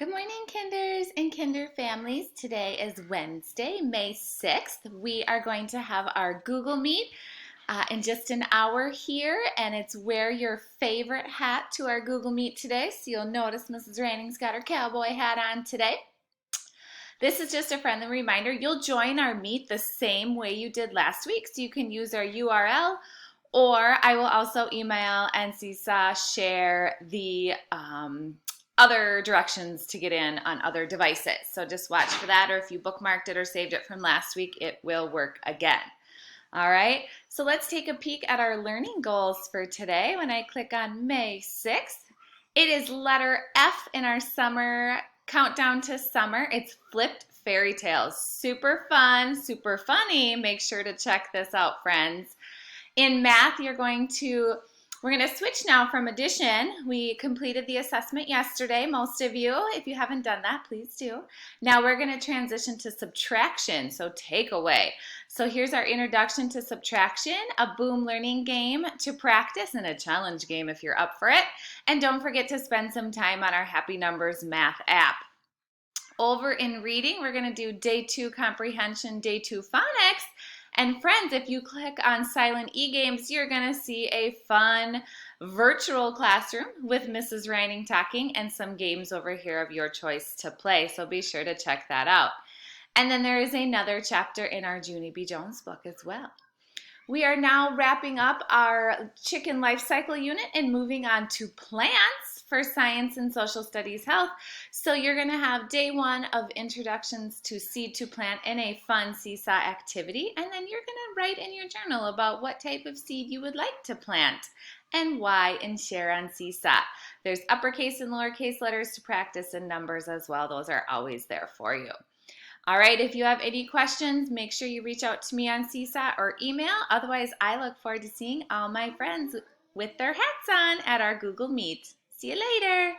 Good morning, Kinders and Kinder families. Today is Wednesday, May 6th. We are going to have our Google Meet in just an hour here, and it's wear your favorite hat to our Google Meet today. So you'll notice Mrs. Ranning's got her cowboy hat on today. This is just a friendly reminder. You'll join our meet the same way you did last week, so you can use our URL, or I will also email and Seesaw share the other directions to get in on other devices. So just watch for that, or if you bookmarked it or saved it from last week, it will work again. All right, so let's take a peek at our learning goals for today. When I click on May 6th, it is letter F in our summer countdown to summer. It's flipped fairy tales. Super fun, super funny. Make sure to check this out, friends. In math, we're going to switch now from addition. We completed the assessment yesterday, most of you. If you haven't done that, please do. Now we're going to transition to subtraction, so takeaway. So here's our introduction to subtraction, a boom learning game to practice, and a challenge game if you're up for it. And don't forget to spend some time on our Happy Numbers math app. Over in reading, we're going to do day 2 comprehension, day 2 phonics. And friends, if you click on Silent eGames, you're going to see a fun virtual classroom with Mrs. Reining talking and some games over here of your choice to play. So be sure to check that out. And then there is another chapter in our Junie B. Jones book as well. We are now wrapping up our chicken life cycle unit and moving on to plants for science and social studies health. So you're going to have day 1 of introductions to seed to plant in a fun seesaw activity, and then you're going to write in your journal about what type of seed you would like to plant and why, and share on Seesaw. There's uppercase and lowercase letters to practice, and numbers as well. Those are always there for you. All right, if you have any questions, make sure you reach out to me on Seesaw or email. Otherwise, I look forward to seeing all my friends with their hats on at our Google Meet. See you later.